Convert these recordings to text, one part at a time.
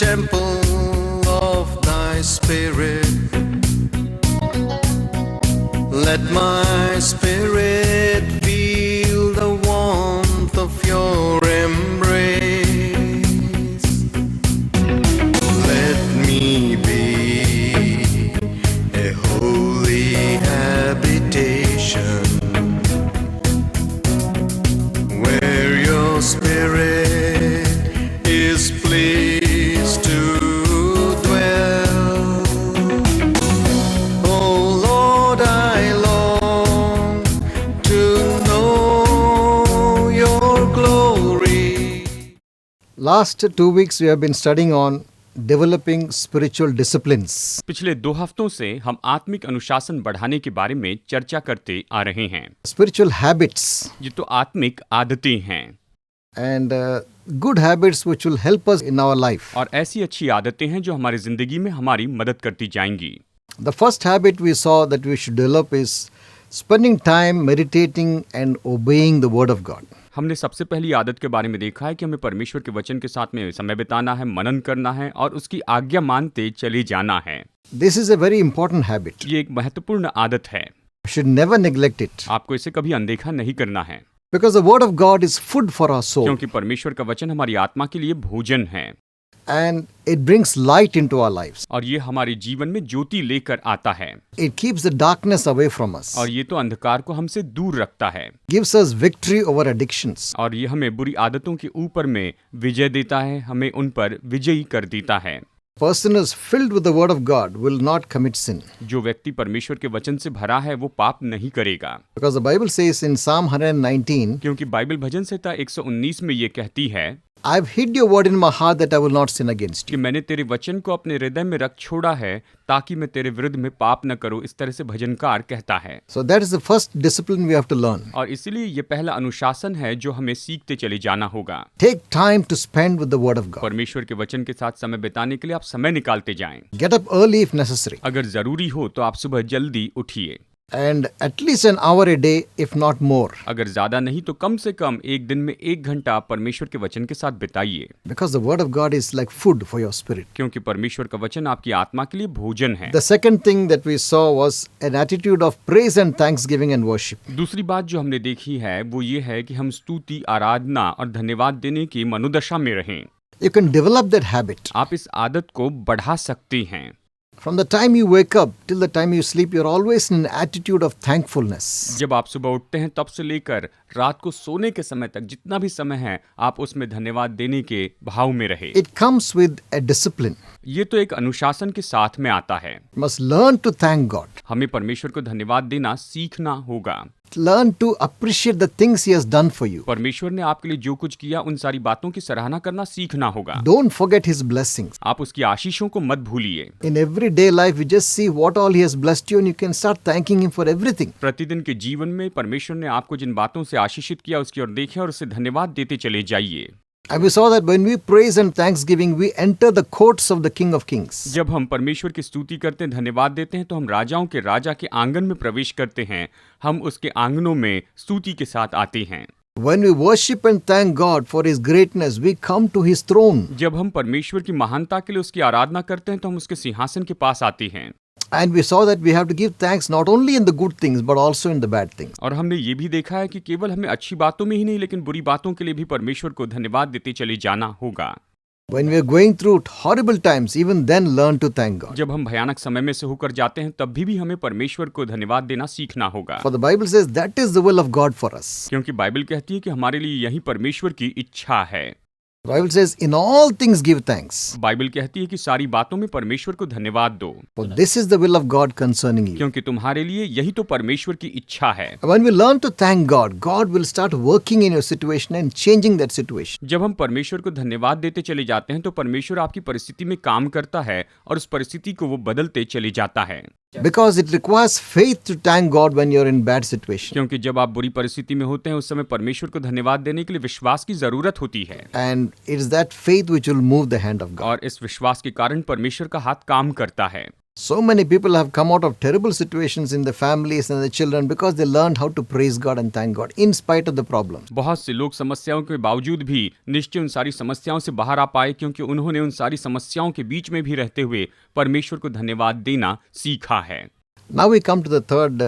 temple of thy spirit. Let my spirit feel the warmth of your embrace. Let me be a holy habitation where your spirit is pleased to dwell. Oh Lord, I long to know your glory. Last 2 weeks we have been studying on developing spiritual disciplines. पिछले 2 हफ्तों से हम आत्मिक अनुशासन बढ़ाने के बारे में चर्चा करते आ रहे हैं। Spiritual habits ये तो आत्मिक आदतें हैं and good habits which will help us in our life. और ऐसी अच्छी आदतें हैं जो हमारी जिंदगी में हमारी मदद करती जाएंगी। The first habit we saw that we should develop is spending time meditating and obeying the word of God. हमने सबसे पहली आदत के बारे में देखा है कि हमें परमेश्वर के वचन के साथ में समय बिताना है, मनन करना है और उसकी आज्ञा मानते चले जाना है। This is a very important habit. ये एक महत्वपूर्ण आदत है। We should never neglect it आपको इसे कभी अनदेखा नहीं करना है, because the word of God is food for our soul क्योंकि परमेश्वर का वचन हमारी आत्मा के लिए भोजन है and it brings light into our lives. और ये हमारे जीवन में ज्योति लेकर आता है It keeps the darkness away from us. और ये तो अंधकार को हमसे दूर रखता है Gives us victory over addictions. और ये हमें बुरी आदतों के ऊपर में विजय देता है, हमें उन पर विजयी कर देता है। Person who is filled with the word of God will not commit sin. जो व्यक्ति परमेश्वर के वचन से भरा है वो पाप नहीं करेगा, Because the Bible says in Psalm 119, क्योंकि बाइबल भजन संहिता 119 में ये कहती है I've hid your word in my heart that I will not sin against कि you. मैंने तेरे वचन को अपने हृदय में रख छोड़ा है ताकि मैं तेरे विरुद्ध में पाप न करूं। इस तरह से भजनकार कहता है। So that is the first discipline we have to learn. और इसीलिए ये पहला अनुशासन है जो हमें सीखते चले जाना होगा। Take time to spend with the word of God. परमेश्वर के वचन के साथ समय बिताने के लिए आप समय निकालते जाएं। Get up early if necessary. अगर जरूरी हो तो आप सुबह जल्दी उठिए, And at least an hour a day, if not more. अगर ज्यादा नहीं तो कम से कम एक दिन में 1 घंटा परमेश्वर के वचन के साथ बिताइए, Because the word of God is like food for your spirit. क्योंकि परमेश्वर का वचन आपकी आत्मा के लिए भोजन है। The second thing that we saw was an attitude of praise and thanksgiving and worship. दूसरी बात जो हमने देखी है वो ये है कि हम स्तुति, आराधना और धन्यवाद देने की मनोदशा में रहें। You can develop that habit. आप इस आदत को बढ़ा सकते हैं। From the time you wake up till the time you sleep, you're always in an attitude of thankfulness. जब आप सुबह उठते हैं तब से लेकर रात को सोने के समय तक जितना भी समय है आप उसमें धन्यवाद देने के भाव में रहे। It comes with a discipline. ये तो एक अनुशासन के साथ में आता है। You must learn to thank God. हमें परमेश्वर को धन्यवाद देना सीखना होगा। Learn to appreciate the things He has done for you. परमेश्वर ने आपके लिए जो कुछ किया उन सारी बातों की सराहना करना सीखना होगा। Don't forget His blessings. आप उसकी आशीषों को मत भूलिए। In everyday life, we just see what all He has blessed you and you can start thanking Him for everything. प्रतिदिन के जीवन में परमेश्वर ने आपको जिन बातों से आशीषित किया उसकी ओर देखें और उसे धन्यवाद देते चले जाइए। And we saw that when we praise and thanksgiving, we enter the courts of the King of Kings. जब हम परमेश्वर की स्तुति करते हैं, धन्यवाद देते हैं तो हम राजाओं के राजा के आंगन में प्रवेश करते हैं। हम उसके आंगनों में स्तुति के साथ आते हैं। When we worship and thank God for His greatness, we come to His throne. जब हम परमेश्वर की महानता के लिए उसकी आराधना करते हैं तो हम उसके सिंहासन के पास आते हैं। And we saw that we have to give thanks not only in the good things but also in the bad things. और हमने ये भी देखा है कि केवल हमें अच्छी बातों में ही नहीं लेकिन बुरी बातों के लिए भी परमेश्वर को धन्यवाद देते चले जाना होगा। When we are going through horrible times, even then learn to thank God. जब हम भयानक समय में से होकर जाते हैं तब भी हमें परमेश्वर को धन्यवाद देना सीखना होगा। For the Bible says that is the will of God for us. क्योंकि बाइबल कहती है कि हमारे लिए यही परमेश्वर की इच्छा है। The Bible says in all things give thanks. Bible कहती है कि सारी बातों में परमेश्वर को धन्यवाद दो, For this is the will of God concerning you. क्योंकि तुम्हारे लिए यही तो परमेश्वर की इच्छा है। When we learn to thank God, God will start working in your situation and changing that situation. जब हम परमेश्वर को धन्यवाद देते चले जाते हैं तो परमेश्वर आपकी परिस्थिति में काम करता है और उस परिस्थिति को वो बदलते चले जाता है। Because it requires faith to thank God when you're in bad situation. क्योंकि जब आप बुरी परिस्थिति में होते हैं उस समय परमेश्वर को धन्यवाद देने के लिए विश्वास की जरूरत होती है। And it is that faith which will move the hand of God. और इस विश्वास के कारण परमेश्वर का हाथ काम करता है। So many people have come out of terrible situations in the families and the children because they learned how to praise God and thank God in spite of the problems. बहुत से लोग समस्याओं के बावजूद भी निश्चय उन सारी समस्याओं से बाहर आ पाए, क्योंकि उन्होंने उन सारी समस्याओं के बीच में भी रहते हुए परमेश्वर को धन्यवाद देना सीखा है। Now we come to the third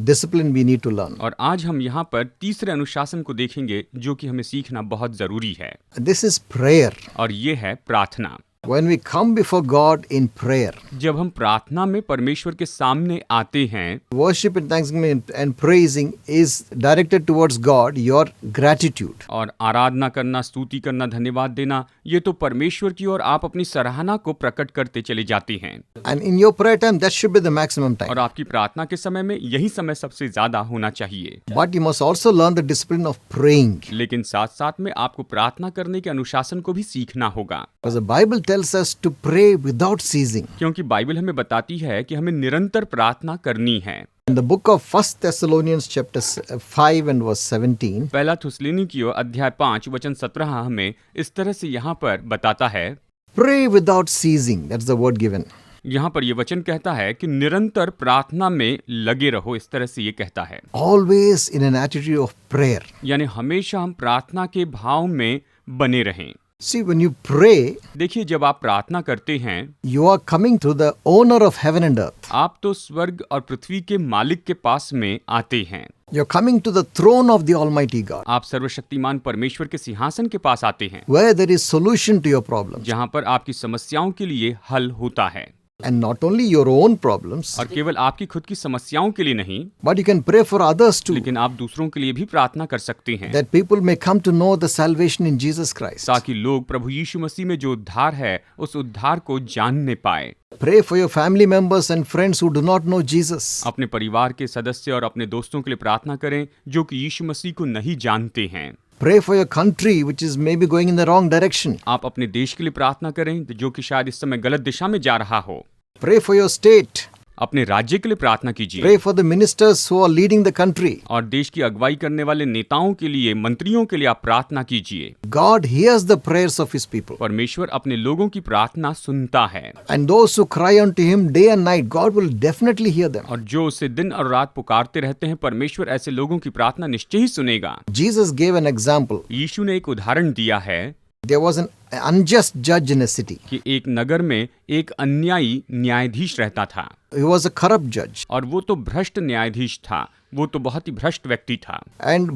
discipline we need to learn. और आज हम यहाँ पर तीसरे अनुशासन को देखेंगे जो कि हमें सीखना बहुत जरूरी है। This is prayer. और ये है प्रार्थना। When we come before God in prayer, जब हम प्रार्थना में परमेश्वर के सामने आते हैं, worship and thanksgiving and praising is directed towards God, your gratitude. और आराधना करना, स्तुति करना, धन्यवाद देना, ये तो परमेश्वर की ओर आप अपनी सराहना को प्रकट करते चले जाते हैं। And in your prayer time, that should be the maximum time. और आपकी प्रार्थना के समय में यही समय सबसे ज्यादा होना चाहिए। But you must also learn the discipline of praying. लेकिन साथ साथ में आपको प्रार्थना करने के अनुशासन को भी सीखना होगा, Because the Bible tells us to pray without ceasing. क्योंकि बाइबल हमें बताती है कि हमें निरंतर प्रार्थना करनी है। In the book of 1 Thessalonians chapter 5 and verse 17, पहला थिस्सलुनीकियों अध्याय 5 वचन 17 हमें इस तरह से यहाँ पर बताता है, pray without ceasing. That's the word given. यहाँ पर ये वचन कहता है कि निरंतर प्रार्थना में लगे रहो, इस तरह से ये कहता है। Always in an attitude of prayer. यानी हमेशा हम प्रार्थना के भाव में बने रहें। See, when you pray, देखिए, जब आप प्रार्थना करते हैं, you are coming to the owner of heaven and earth. आप तो स्वर्ग और पृथ्वी के मालिक के पास में आते हैं। You're coming to the throne of the Almighty God, आप सर्वशक्तिमान परमेश्वर के सिंहासन के पास आते हैं, where there is solution to your problems. जहाँ पर आपकी समस्याओं के लिए हल होता है। And not only your own problems, और केवल आपकी खुद की समस्याओं के लिए नहीं, but you can pray for others too, लेकिन आप दूसरों के लिए भी प्रार्थना कर सकते हैं, that people may come to know the salvation in Jesus Christ. ताकि लोग प्रभु यीशु मसीह में जो उद्धार है उस उद्धार को जानने पाए। Pray for your family members and friends who do not know Jesus. अपने परिवार के सदस्य और अपने दोस्तों के लिए प्रार्थना करें जो कि यीशु मसीह को नहीं जानते हैं। Pray for your country which is maybe going in the wrong direction. आप अपने देश के लिए प्रार्थना करें जो कि शायद इस समय गलत दिशा में जा रहा हो। Pray for your state. अपने राज्य के लिए प्रार्थना कीजिए। Pray for the ministers who are leading the country. और देश की अगुवाई करने वाले नेताओं के लिए, मंत्रियों के लिए आप प्रार्थना कीजिए। God hears the prayers of his people. परमेश्वर अपने लोगों की प्रार्थना सुनता है, And those who cry unto him day and night, God will definitely hear them. और जो उसे दिन और रात पुकारते रहते हैं, परमेश्वर ऐसे लोगों की प्रार्थना निश्चय ही सुनेगा। Jesus gave an example. यीशु ने एक उदाहरण दिया है There was an unjust judge in a city. कि एक नगर में एक अन्यायी न्यायाधीश रहता था, He was a corrupt judge. और वो तो भ्रष्ट न्यायाधीश था, वो तो बहुत ही भ्रष्ट व्यक्ति था।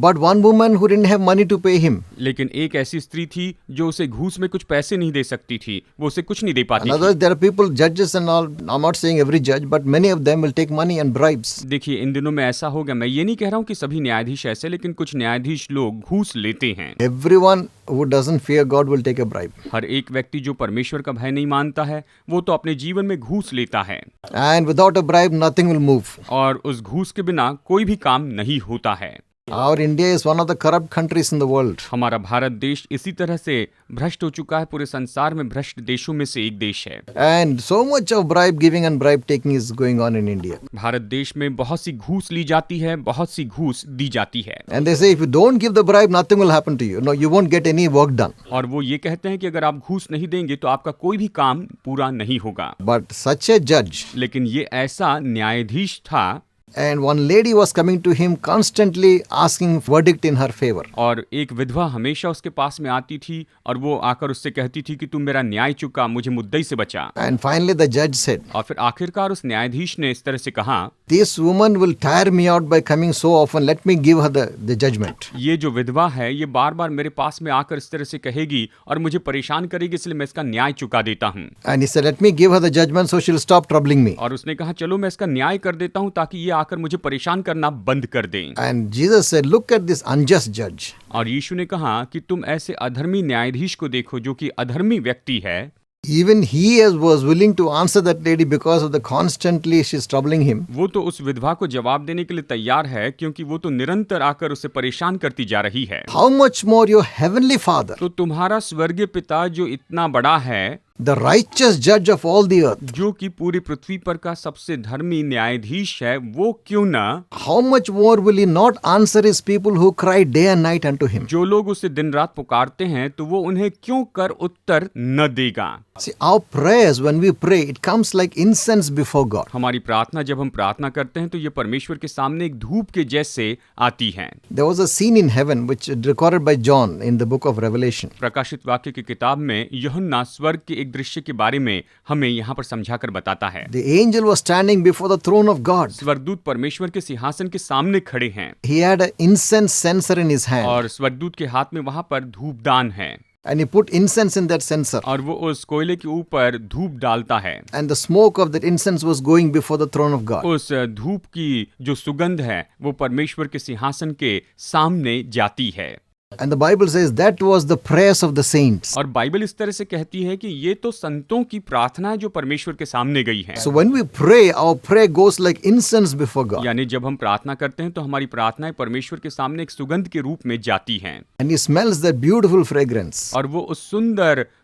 But one woman who didn't have money to pay him. लेकिन एक ऐसी स्त्री थी जो उसे घूस में कुछ पैसे नहीं दे सकती थी, वो उसे कुछ नहीं दे पाती Another, थी। there are people, judges and all. I'm not saying every judge, but many of them will take money and bribes. देखिए, इन दिनों में ऐसा हो गया, मैं ये नहीं कह रहा हूँ कि सभी न्यायाधीश ऐसे, लेकिन कुछ न्यायाधीश लोग घूस लेते हैं। Everyone who doesn't fear God will take a bribe. हर एक व्यक्ति जो परमेश्वर का भय नहीं मानता है, वो तो अपने जीवन में घूस लेता है, And without a bribe, nothing will move. और उस घूस के बिना कोई भी काम नहीं होता है। Our India is one of the corrupt countries in the world. हमारा भारत देश इसी तरह से भ्रष्ट हो चुका है, पूरे संसार में भ्रष्ट देशों में से एक देश है। And so much of bribe giving and bribe taking is going on in India. Bharat देश में बहुत सी घूस ली जाती है, बहुत सी घूस दी जाती है, And they say if you don't give the bribe, nothing will happen to you. No, you won't get any work done. और वो ये कहते हैं कि अगर आप घूस नहीं देंगे तो आपका कोई भी काम पूरा नहीं होगा। But such a judge, लेकिन ये ऐसा न्यायाधीश था, and one lady was coming to him constantly asking verdict in her favor. और एक विधवा हमेशा उसके पास में आती थी और वो आकर उससे कहती थी कि तुम मेरा न्याय चुका, मुझे मुद्दई से बचा। And finally the judge said, और फिर आखिरकार उस न्यायाधीश ने इस तरह से कहा, this woman will tire me out by coming so often. Let me give her the judgment. ये जो विधवा है ये बार बार मेरे पास में आकर इस तरह से कहेगी और मुझे परेशान करेगी, इसलिए मैं इसका न्याय चुका देता हूँ। And he said, let me give her the judgment so she'll stop troubling me. और उसने कहा, चलो मैं इसका न्याय कर देता हूँ ताकि ये आकर मुझे परेशान करना बंद कर दें। And Jesus said, look at this unjust judge. और यीशु ने कहा कि तुम ऐसे अधर्मी न्यायाधीश को देखो जो कि अधर्मी व्यक्ति है। Even he was willing to answer that lady because of the constantly she's troubling him. वो तो उस विधवा को जवाब देने के लिए तैयार है क्योंकि वो तो निरंतर आकर उसे परेशान करती जा रही है। How much more your heavenly Father, तो तुम्हारा स्वर्गीय पिता जो इतना बड़ा है, the righteous judge of all the earth, जो कि पूरी पृथ्वी पर का सबसे धर्मी न्यायाधीश है, वो क्यों ना how much more will he not answer his people who cry day and night unto him? जो लोग उसे दिन रात पुकारते हैं तो वो उन्हें क्यों कर उत्तर न देगा। See, our prayers, when we pray, it comes like incense before God. हमारी प्रार्थना जब हम प्रार्थना करते हैं तो ये परमेश्वर के सामने एक धूप के जैसे आती है। There was a scene in heaven which is recorded by John in the book of Revelation. प्रकाशित वाक्य की किताब में यूहन्ना स्वर्ग के एक दृश्य के बारे में हमें यहाँ पर समझाकर बताता है। The angel was standing before the throne of God. स्वर्गदूत परमेश्वर के सिंहासन के सामने खड़े हैं He had an incense censer in his hand, और स्वर्गदूत के हाथ में वहां पर धूपदान है and he put incense in that censer, और वो उस कोयले के ऊपर धूप डालता है। and the smoke of that incense was going before the throne of God. उस धूप की जो सुगंध है वो परमेश्वर के सिंहासन के सामने जाती है। And the Bible says that was the prayers of the saints. और बाइबल इस तरह से कहती है कि ये तो संतों की प्रार्थना है जो परमेश्वर के सामने गई है। So when we pray, our prayer goes like incense before God. यानी जब हम प्रार्थना करते हैं तो हमारी प्रार्थनाएं परमेश्वर के सामने एक सुगंध के रूप में जाती हैं And he smells that beautiful fragrance. और वो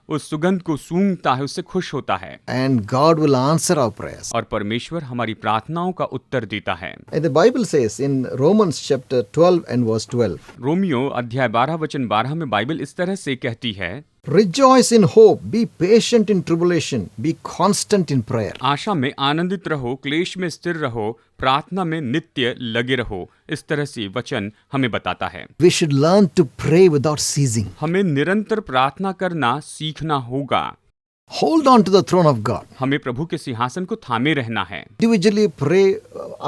उस सुगंध को सूंघता है, उससे खुश होता है And God will answer our prayers. और परमेश्वर हमारी प्रार्थनाओं का उत्तर देता है। And the Bible says in Romans chapter 12 and verse 12, Romeo अध्याय 12 वचन 12 में बाइबल इस तरह से कहती है, Rejoice in hope, be patient in tribulation, be constant in prayer. आशा में आनंदित रहो, क्लेश में स्थिर रहो, प्रार्थना में नित्य लगे रहो। इस तरह से वचन हमें बताता है We should learn to pray without ceasing. हमें निरंतर प्रार्थना करना सीखना होगा। Hold on to the throne of God. हमें प्रभु के सिंहासन को थामे रहना है। Individually pray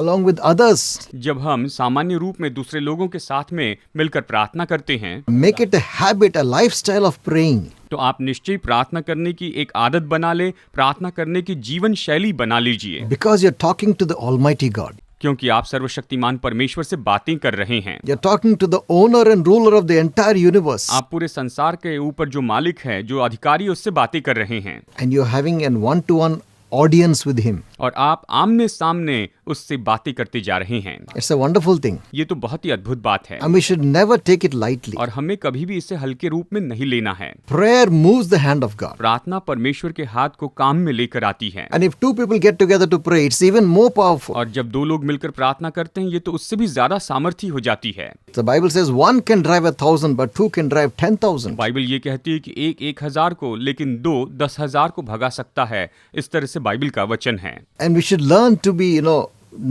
along with others. जब हम सामान्य रूप में दूसरे लोगों के साथ में मिलकर प्रार्थना करते हैं Make it a habit, a lifestyle of praying. तो आप निश्चय प्रार्थना करने की एक आदत बना ले, प्रार्थना करने की जीवन शैली बना लीजिए, Because you're talking to the Almighty God. क्योंकि आप सर्वशक्तिमान परमेश्वर से बातें कर रहे हैं। You're talking to the owner and ruler of the entire universe. आप पूरे संसार के ऊपर जो मालिक है, जो अधिकारी, उससे बातें कर रहे हैं And you're having an one-to-one audience with him. और आप आमने सामने उससे बातें करते जा रहे हैं। It's a wonderful thing. ये तो बहुत ही अद्भुत बात है And we should never take it lightly. और हमें कभी भी इसे हल्के रूप में नहीं लेना है। Prayer moves the hand of God. प्रार्थना परमेश्वर के हाथ को काम में लेकर आती है And if two people get together to pray, it's even more powerful. और जब दो लोग मिलकर प्रार्थना करते हैं ये तो उससे भी ज्यादा सामर्थी हो जाती है। The Bible says one can drive 1,000, but two can drive 10,000. Bible ये कहती है कि एक 1,000 को लेकिन दो 10,000 को भगा सकता है। इस तरह से बाइबल का वचन है। And we should learn to be,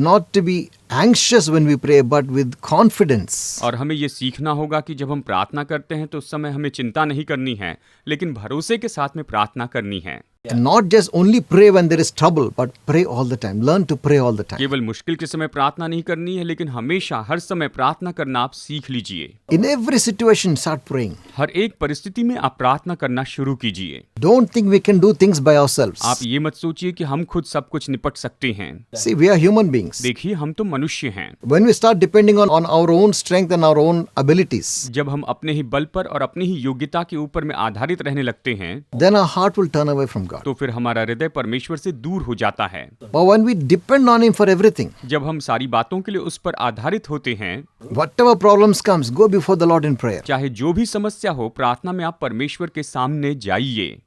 not to be anxious when we pray, but with confidence. और हमें ये सीखना होगा कि जब हम प्रार्थना करते हैं तो उस समय हमें चिंता नहीं करनी है, लेकिन भरोसे के साथ में प्रार्थना करनी है। And not just only pray when there is trouble, but pray all the time. Learn to pray all the time. केवल मुश्किल के समय प्रार्थना नहीं करनी है, लेकिन हमेशा हर समय प्रार्थना करना आप सीख लीजिए। In every situation, start praying. हर एक परिस्थिति में आप प्रार्थना करना शुरू कीजिए। Don't think we can do things by ourselves. आप ये मत सोचिए कि हम खुद सब कुछ निपट सकते हैं। See, we are human beings. देखिए, हम तो मनुष्य हैं। When we start depending on our own strength and our own abilities, जब हम अपने ही बल पर और अपनी ही योग्यता के ऊपर में आधारित रहने लगते हैं then our heart will turn away from God. तो फिर हमारा हृदय परमेश्वर से दूर हो जाता है। But when we depend on Him for everything, जब हम सारी बातों के लिए उस पर आधारित होते हैं, whatever problems comes, go before the Lord in prayer. चाहे जो भी समस्या हो, प्रार्थना में आप परमेश्वर के सामने जाइए।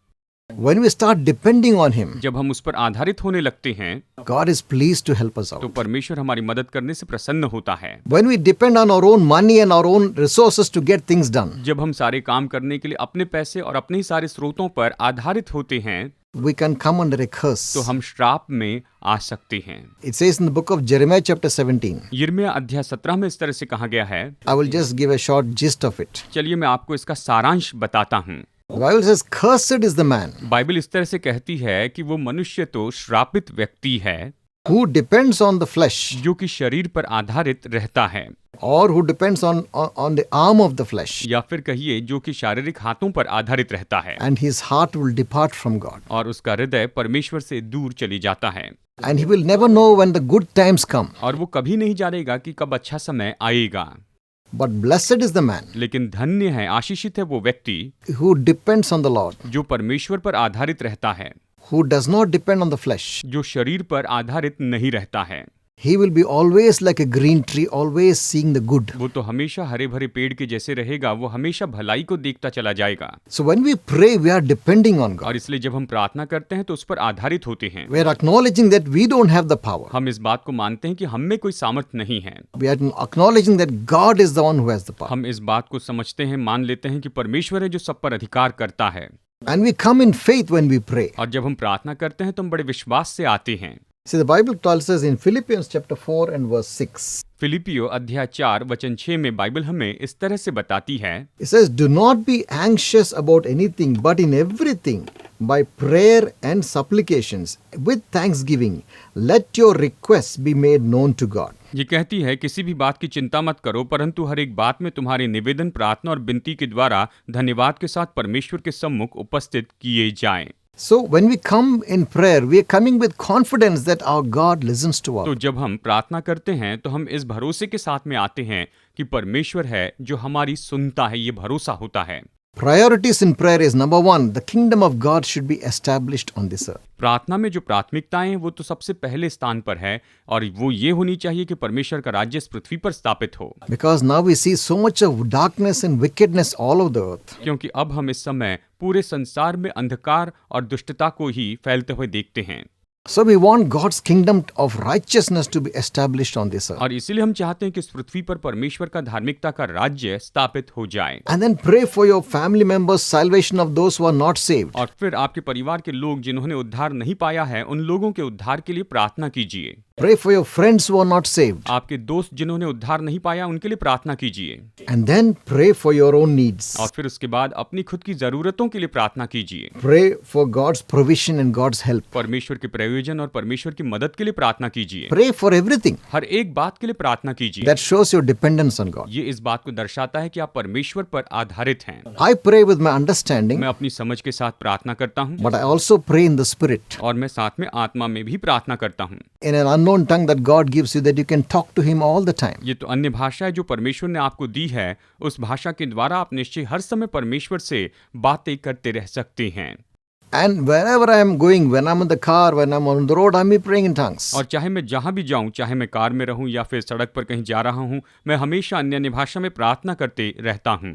When we start depending on Him, जब हम उस पर आधारित होने लगते हैं God is pleased to help us तो out. परमेश्वर हमारी मदद करने से प्रसन्न होता है। When we depend on our own money and our own resources to get things done, जब हम सारे काम करने के लिए अपने पैसे और अपने ही सारे स्रोतों पर आधारित होते हैं we can come under a curse. तो हम श्राप में आ सकते हैं। It says in the book of Jeremiah chapter 17. यिर्मयाह अध्याय 17 में इस तरह से कहा गया है। I will just give a short gist of it. चलिए मैं आपको इसका सारांश बताता हूँ। The Bible says, cursed is the man Bible इस तरह से कहती है कि वो मनुष्य तो श्रापित व्यक्ति है who depends on the flesh, जो कि शरीर पर आधारित रहता है, or who depends on the arm of the flesh, या फिर कहिए जो कि शारीरिक हाथों पर आधारित रहता है and his heart will depart from God. और उसका हृदय परमेश्वर से दूर चली जाता है And he will never know when the good times come. और वो कभी नहीं जानेगा कि कब अच्छा समय आएगा। But blessed is the man लेकिन धन्य है, आशीषित है वो व्यक्ति who depends on the Lord, जो परमेश्वर पर आधारित रहता है, who does not depend on the flesh. जो शरीर पर आधारित नहीं रहता है। He will be always like a green tree, always seeing the good. वो तो हमेशा हरे भरे पेड़ के जैसे रहेगा, वो हमेशा भलाई को देखता चला जाएगा। So when we pray, we are depending on God. और इसलिए जब हम प्रार्थना करते हैं तो उस पर आधारित होते हैं। We are acknowledging that we don't have the power. हम इस बात को मानते हैं कि हम में कोई सामर्थ्य नहीं है। We are acknowledging that God is the one who has the power. हम इस बात को समझते हैं, मान लेते हैं कि परमेश्वर है जो सब पर अधिकार करता है। And we come in faith when we pray. और जब हम प्रार्थना करते हैं तो हम बड़े विश्वास से आते हैं। See, the Bible tells us in Philippians chapter 4 and verse 6. फिलिपियो अध्याय 4 वचन 6 में बाइबल हमें इस तरह से बताती है। It says, "Do not be anxious about anything, but in everything, by prayer and supplications, with thanksgiving, let your requests be made known to God." ये कहती है, किसी भी बात की चिंता मत करो, परंतु हर एक बात में तुम्हारे निवेदन, प्रार्थना और विनती के द्वारा धन्यवाद के साथ परमेश्वर के सम्मुख उपस्थित किए जाएं। So when we come in prayer, we are coming with confidence that our God listens to us. तो जब हम प्रार्थना करते हैं तो हम इस भरोसे के साथ में आते हैं कि परमेश्वर है जो हमारी सुनता है, ये भरोसा होता है। Priorities in prayer is number 1, the kingdom of God should be established on this earth. प्रार्थना में जो प्राथमिकताएं हैं वो तो सबसे पहले स्थान पर है, और वो ये होनी चाहिए कि परमेश्वर का राज्य इस पृथ्वी पर स्थापित हो। Because now we see so much of darkness and wickedness all over the earth. क्योंकि अब हम इस समय पूरे संसार में अंधकार और दुष्टता को ही फैलते हुए देखते हैं। So we want God's kingdom of righteousness to be established on this earth. और इसीलिए हम चाहते हैं कि इस पृथ्वी पर परमेश्वर का धार्मिकता का राज्य स्थापित हो जाए। And then pray for your family members, salvation of those who are not saved. और फिर आपके परिवार के लोग जिन्होंने उद्धार नहीं पाया है, उन लोगों के उद्धार के लिए प्रार्थना कीजिए। Pray for your friends who are not saved. आपके दोस्त जिन्होंने उद्धार नहीं पाया, उनके लिए प्रार्थना कीजिए। And then pray for your own needs. और फिर उसके बाद अपनी खुद की जरूरतों के लिए प्रार्थना कीजिए। Pray for God's provision and God's help. परमेश्वर के प्रयोजन और परमेश्वर की मदद के लिए प्रार्थना कीजिए। Pray for everything. हर एक बात के लिए प्रार्थना कीजिए। That shows your dependence on God. ये इस बात को दर्शाता है कि आप परमेश्वर पर आधारित हैं। I pray with my understanding, मैं अपनी समझ के साथ प्रार्थना करता हूँ, but I also pray in the Spirit. और मैं साथ में आत्मा में भी प्रार्थना करता हूँ। In an unknown tongue that God gives you, that you can talk to Him all the time. ये तो अन्य भाषा है जो परमेश्वर ने आपको दी है, उस भाषा के द्वारा आप निश्चय हर समय परमेश्वर से बातें करते रह सकते हैं। And wherever I am going, when I'm in the car, when I'm on the road, I'm praying in tongues. और चाहे मैं जहां भी जाऊं, चाहे मैं कार में रहूं या फिर सड़क पर कहीं जा रहा हूं, मैं हमेशा अन्य भाषा में प्रार्थना करते रहता हूं।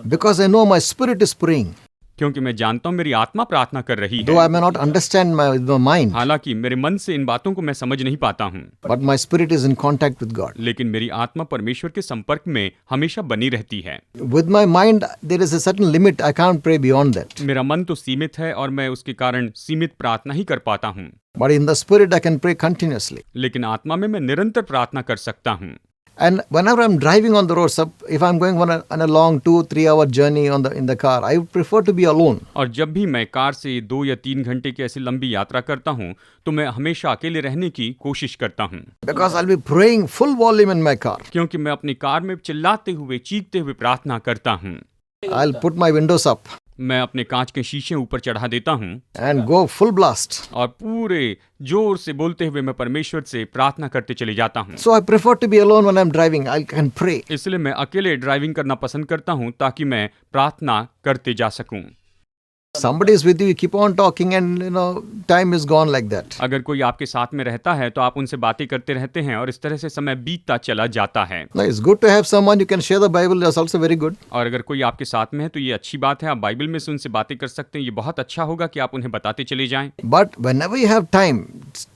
Because I know my spirit is praying. क्योंकि मैं जानता हूं मेरी आत्मा प्रार्थना कर रही Though है। I may not understand with my mind, हालांकि मेरे मन से इन बातों को मैं समझ नहीं पाता हूं, but my spirit is in contact with God. लेकिन मेरी आत्मा परमेश्वर के संपर्क में हमेशा बनी रहती है। With my mind, there is a certain limit. I can't pray beyond that. मेरा मन तो सीमित है और मैं उसके कारण सीमित प्रार्थना ही कर पाता हूं, But in the spirit, I can pray continuously. लेकिन आत्मा में मैं निरंतर प्रार्थना कर सकता हूं। And whenever I'm driving on the road, if I'm going on a long 2-3 hour journey in the car, I would prefer to be alone. और जब भी मैं कार से 2 या 3 घंटे की ऐसी लंबी यात्रा करता हूं, तो मैं हमेशा अकेले रहने की कोशिश करता हूं। Because I'll be praying full volume in my car. क्योंकि मैं अपनी कार में चिल्लाते हुए, चीखते हुए प्रार्थना करता हूं। I'll put my windows up मैं अपने कांच के शीशे ऊपर चढ़ा देता हूं and go full blast. और पूरे जोर से बोलते हुए मैं परमेश्वर से प्रार्थना करते चले जाता हूं। So I prefer to be alone when I'm driving. I can pray. इसलिए मैं अकेले ड्राइविंग करना पसंद करता हूं ताकि मैं प्रार्थना करते जा सकूं। Somebody is with you, you keep on talking, and time is gone like that. अगर कोई आपके साथ में रहता है तो आप उनसे बातें करते रहते हैं और इस तरह से समय बीतता चला जाता है। No, it's good to have someone you can share the Bible. That's also very good. और अगर कोई आपके साथ में है तो ये अच्छी बात है, आप बाइबल में से उनसे बातें कर सकते हैं। ये बहुत अच्छा होगा कि आप उन्हें बताते चले जाएं। But whenever you have time,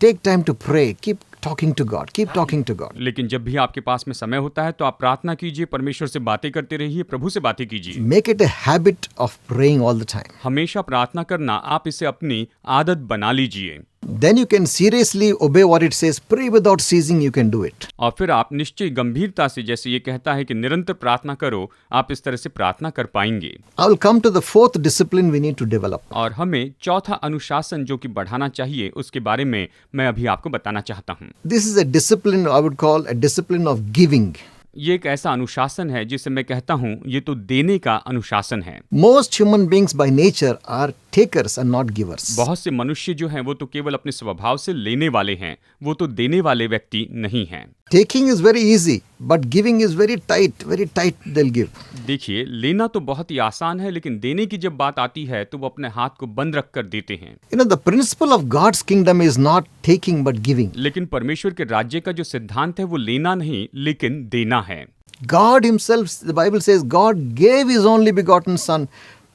take time to pray. Keep talking to God. Keep talking to God. लेकिन जब भी आपके पास में समय होता है तो आप प्रार्थना कीजिए, परमेश्वर से बातें करते रहिए, प्रभु से बातें कीजिए। Make it a habit of praying all the time. हमेशा प्रार्थना करना आप इसे अपनी आदत बना लीजिए। Then you can seriously obey what it says. Pray without ceasing. You can do it. और फिर आप निश्चय गंभीरता से, जैसे ये कहता है कि निरंतर प्रार्थना करो, आप इस तरह से प्रार्थना कर पाएंगे। I will come to the fourth discipline we need to develop. और हमें चौथा अनुशासन जो कि बढ़ाना चाहिए, उसके बारे में मैं अभी आपको बताना चाहता हूँ। This is a discipline I would call a discipline of giving. ये एक ऐसा अनुशासन है जिसे मैं कहता हूँ ये तो देने का अनुशासन है। Most human beings by nature are takers and not givers. बहुत से मनुष्य जो हैं वो तो केवल अपने स्वभाव से लेने वाले हैं, वो तो देने वाले व्यक्ति नहीं हैं। Taking is very easy, but giving is very tight they'll give. देखिए, लेना तो बहुत ही आसान है, लेकिन देने की जब बात आती है तो वो अपने हाथ को बंद रख कर देते हैं। You know, the principle of God's kingdom is not taking but giving. लेकिन परमेश्वर के राज्य का जो सिद्धांत है वो लेना नहीं लेकिन देना है। God himself, the Bible says, God gave his only begotten son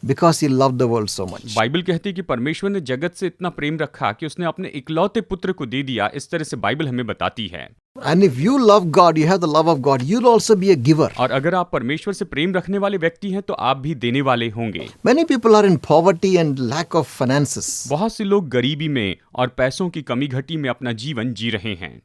because he loved the world so much. Bible कहती है कि परमेश्वर ने जगत से इतना प्रेम रखा कि उसने अपने इकलौते पुत्र को दे दिया। इस तरह से बाइबल हमें बताती है। And if you love God, you have the love of God, you'll also be a giver. और अगर आप परमेश्वर से प्रेम रखने वाले व्यक्ति हैं तो आप भी देने वाले होंगे। Many people are in poverty and lack of finances बहुत से लोग गरीबी में और पैसों की कमी घटी में अपना जीवन जी रहे हैं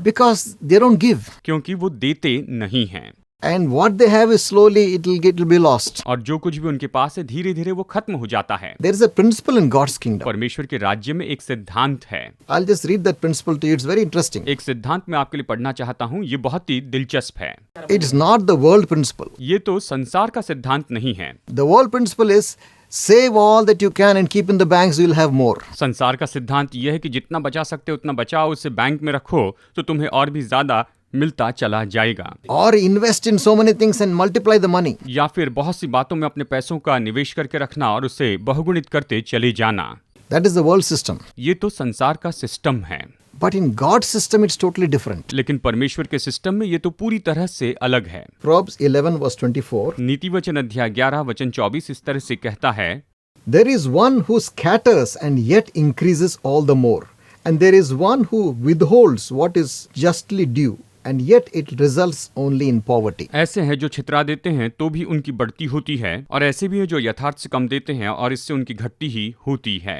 because they don't give. क्योंकि वो देते नहीं हैं। And what they have is slowly it'll be lost. और जो कुछ भी उनके पास है धीरे धीरे वो खत्म हो जाता है। There is a principle in God's kingdom. परमेश्वर के राज्य में एक सिद्धांत है। I'll just read that principle to you. It's very interesting. एक सिद्धांत मैं आपके लिए पढ़ना चाहता हूँ, ये बहुत ही दिलचस्प है। It is not the world principle. ये तो संसार का सिद्धांत नहीं है। The world principle is save all that you can and keep in the banks, you'll have more. संसार का सिद्धांत ये है कि जितना बचा सकते हो उतना बचाओ, उसे बैंक में रखो तो तुम्हें और भी ज्यादा मिलता चला जाएगा। Or invest in so many things and multiply the money. या फिर बहुत सी बातों में अपने पैसों का निवेश करके रखना और उसे बहुगुणित करते चले जाना। That is the world system. ये तो संसार का सिस्टम है। But in God's system, it's totally different. लेकिन परमेश्वर के सिस्टम में ये तो पूरी तरह से अलग है। Proverbs 11 verse 24. नीति वचन अध्याय 11 वचन 24 इस तरह से कहता है, There is one who scatters and yet increases all the more. And there is one who withholds what is justly due. And yet it results only in poverty. ऐसे हैं जो छितरा देते हैं तो भी उनकी बढ़ती होती है, और ऐसे भी हैं जो यथार्थ से कम देते हैं और इससे उनकी घटती ही होती है।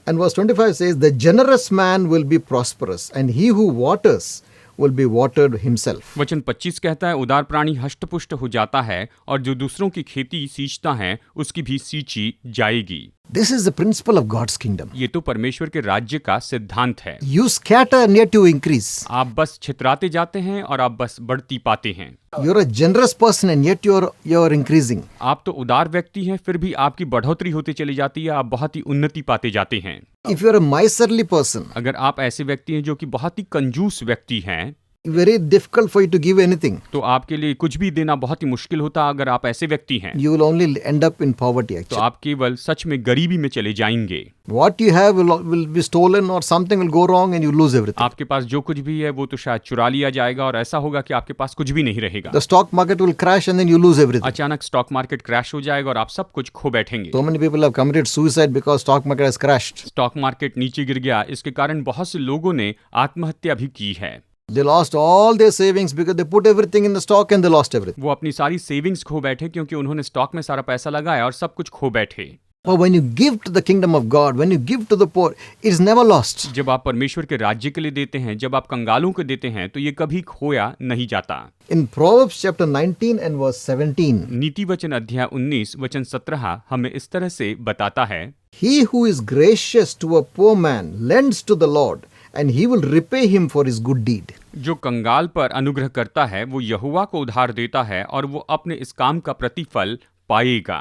And verse 25 says, The generous man will be prosperous, and he who waters will be watered himself. वचन 25 कहता है, उदार प्राणी हष्टपुष्ट हो जाता है और जो दूसरों की खेती सींचता है उसकी भी सींची जाएगी। This is the principle of God's kingdom. ये तो परमेश्वर के राज्य का सिद्धांत है। You scatter and yet you increase. आप बस छितराते जाते हैं और आप बस बढ़ती पाते हैं। You're a generous person and yet you're increasing. आप तो उदार व्यक्ति हैं, फिर भी आपकी बढ़ोतरी होती चली जाती है, आप बहुत ही उन्नति पाते जाते हैं। If you're a miserly person, अगर आप ऐसे व्यक्ति हैं जो कि बहुत ही कंजूस व्यक्ति हैं, very difficult for you to give anything. तो आपके लिए कुछ भी देना बहुत ही मुश्किल होता। अगर आप ऐसे व्यक्ति हैं You will only end up in poverty तो actually. आप केवल सच में गरीबी में चले जाएंगे। What you have will be stolen or something will go wrong and you lose everything. आपके पास जो कुछ भी है वो तो शायद चुरा लिया जाएगा और ऐसा होगा कि आपके पास कुछ भी नहीं रहेगा। The stock market will crash and then you lose everything. अचानक स्टॉक मार्केट क्रैश हो जाएगा और आप सब कुछ खो बैठेंगे। So many people have committed suicide because stock market has crashed. Stock market नीचे गिर गया, इसके कारण बहुत से लोगों ने आत्महत्या भी की है। They lost all their savings because they put everything in the stock and they lost everything. वो अपनी सारी सेविंग्स खो बैठे क्योंकि उन्होंने स्टॉक में सारा पैसा लगाया और सब कुछ खो बैठे। But when you give to the kingdom of God, when you give to the poor, it is never lost. जब आप परमेश्वर के राज्य के लिए देते हैं, जब आप कंगालों को देते हैं तो ये कभी खोया नहीं जाता। In Proverbs chapter 19 and verse 17, नीति वचन अध्याय 19 वचन 17 हमें इस तरह से बताता है, He who is gracious to a poor man lends to the Lord, and he will repay him for his good deed. जो कंगाल पर अनुग्रह करता है वो यहोवा को उधार देता है और वो अपने इस काम का प्रतिफल पाएगा।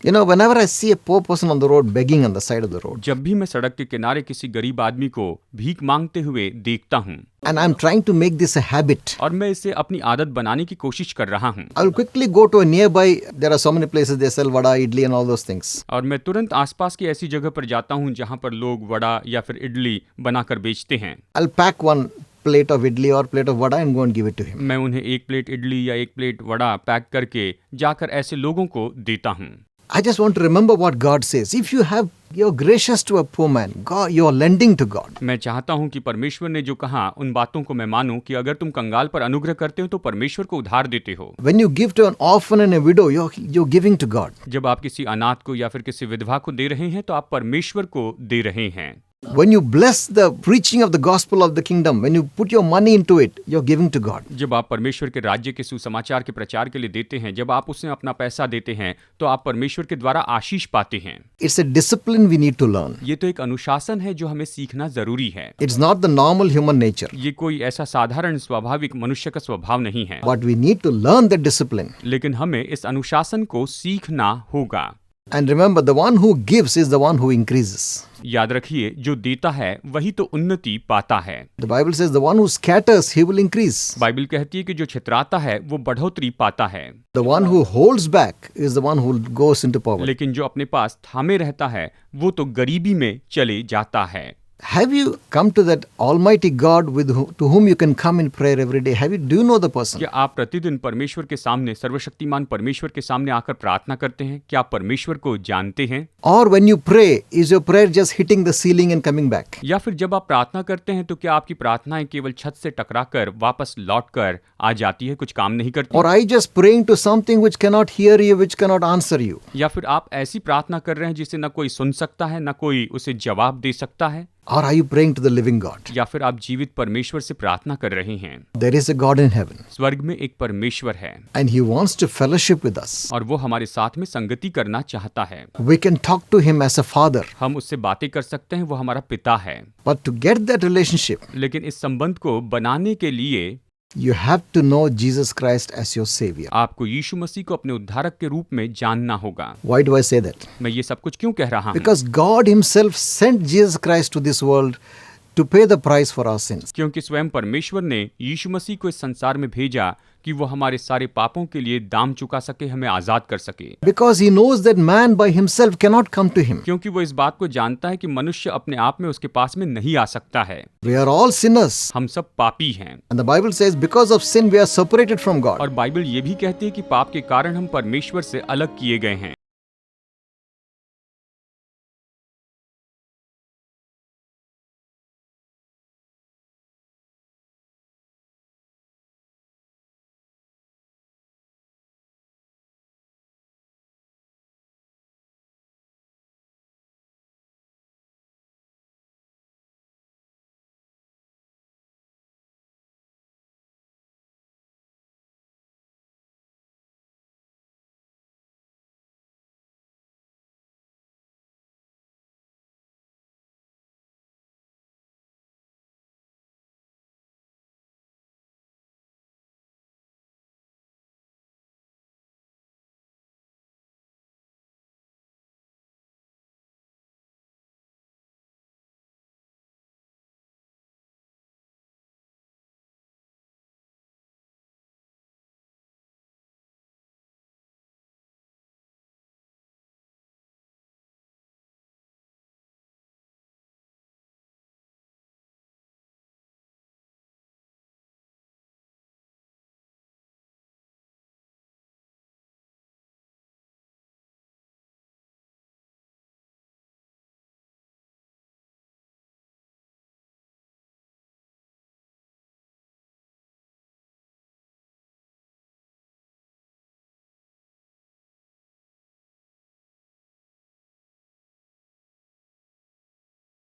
You know, whenever I see a poor person on the road begging on the side of the road, जब भी मैं सड़क के किनारे किसी गरीब आदमी को भीख मांगते हुए देखता हूँ and I'm trying to make this a habit, और मैं इसे अपनी आदत बनाने की कोशिश कर रहा हूँ, I will quickly go to a nearby, there are so many places they sell vada, idli and all those things. और मैं तुरंत आसपास की ऐसी जगह पर जाता हूँ जहाँ पर लोग वड़ा या फिर इडली बनाकर बेचते हैं। I'll pack one plate of idli or plate of vada and go and give it to him. मैं उन्हें एक प्लेट इडली या एक प्लेट वड़ा पैक करके जाकर ऐसे लोगों को देता हूँ। I just want to remember what God says. If you're gracious to a poor man, God, you're lending to God. मैं चाहता हूं कि परमेश्वर ने जो कहा उन बातों को मैं मानूं कि अगर तुम कंगाल पर अनुग्रह करते हो तो परमेश्वर को उधार देते हो। When you give to an orphan and a widow, you're giving to God. जब आप किसी अनाथ को या फिर किसी विधवा को दे रहे हैं तो आप परमेश्वर को दे रहे हैं। When you bless the preaching of the gospel of the kingdom, when you put your money into it, you're giving to God. जब आप परमेश्वर के राज्य के सुसमाचार के प्रचार के लिए देते हैं, जब आप उसमें अपना पैसा देते हैं तो आप परमेश्वर के द्वारा आशीष पाते हैं। It's a discipline we need to learn. ये तो एक अनुशासन है जो हमें सीखना जरूरी है। It's not the normal human nature. ये कोई ऐसा साधारण स्वाभाविक मनुष्य का स्वभाव नहीं है, But we need to learn the discipline. लेकिन हमें इस अनुशासन को सीखना होगा। And remember, the one who gives is the one who increases. याद रखिए, जो देता है वही तो उन्नति पाता है। The Bible says the one who scatters, he will increase. Bible कहती है कि जो छितराता है वो बढ़ोतरी पाता है, The one who holds back is the one who goes into poverty. लेकिन जो अपने पास थामे रहता है वो तो गरीबी में चले जाता है। Have you come to that Almighty God to whom you can come in prayer every day? Do you know the person? क्या आप प्रतिदिन परमेश्वर के सामने, सर्वशक्तिमान परमेश्वर के सामने आकर प्रार्थना करते हैं? क्या आप परमेश्वर को जानते हैं? Or when you pray, is your prayer just hitting the ceiling and coming back? या फिर जब आप प्रार्थना करते हैं तो क्या आपकी प्रार्थनाएं केवल छत से टकराकर वापस लौटकर आ जाती है, कुछ काम नहीं करती? Or are you just praying to something which cannot hear you, which cannot answer you? या फिर आप ऐसी प्रार्थना कर रहे हैं जिसे न कोई सुन सकता है, न कोई उसे जवाब दे सकता है? Or are you praying to the living God? या फिर आप जीवित परमेश्वर से प्रार्थना कर रहे हैं? There is a God in heaven, स्वर्ग में एक परमेश्वर है and He wants to fellowship with us. और वो हमारे साथ में संगति करना चाहता है। We can talk to Him as a father, हम उससे बातें कर सकते हैं, वो हमारा पिता है। but to get that relationship, लेकिन इस संबंध को बनाने के लिए you have to know Jesus Christ as your Savior. आपको यीशु मसीह को अपने उद्धारक के रूप में जानना होगा। Why do I say that? मैं ये सब कुछ क्यों कह रहा हूँ? Because God Himself sent Jesus Christ to this world to pay the price for our sins. क्योंकि स्वयं परमेश्वर ने यीशु मसीह को इस संसार में भेजा कि वो हमारे सारे पापों के लिए दाम चुका सके, हमें आजाद कर सके। Because He knows that man by himself cannot come to Him. क्योंकि वो इस बात को जानता है कि मनुष्य अपने आप में उसके पास में नहीं आ सकता है। We are all sinners. हम सब पापी हैं। And the Bible says because of sin we are separated from God. और बाइबल ये भी कहती है कि पाप के कारण हम परमेश्वर से अलग किए गए हैं।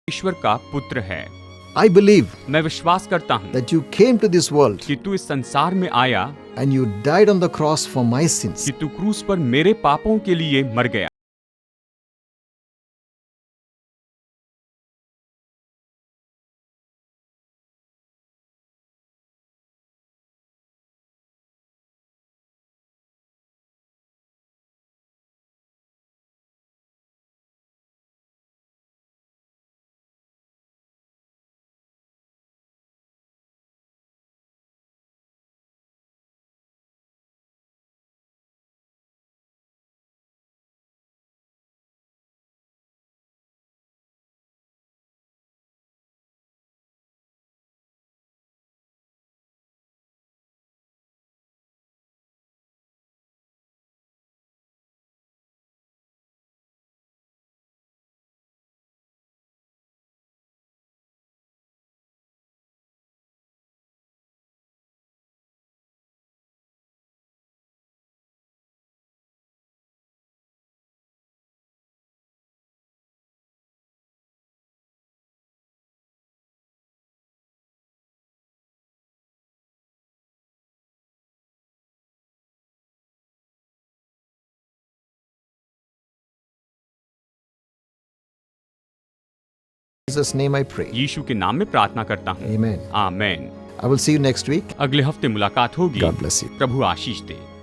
ईश्वर का पुत्र है। I believe मैं विश्वास करता हूँ that you came to this world कि तू इस संसार में आया, and you died on the cross for my sins. कि तू क्रूस पर मेरे पापों के लिए मर गया। In Jesus' name I pray. यीशु के नाम में प्रार्थना करता हूँ। Amen. Amen. I will see you next week. अगले हफ्ते मुलाकात होगी। God bless you. Prabhu Ashish they.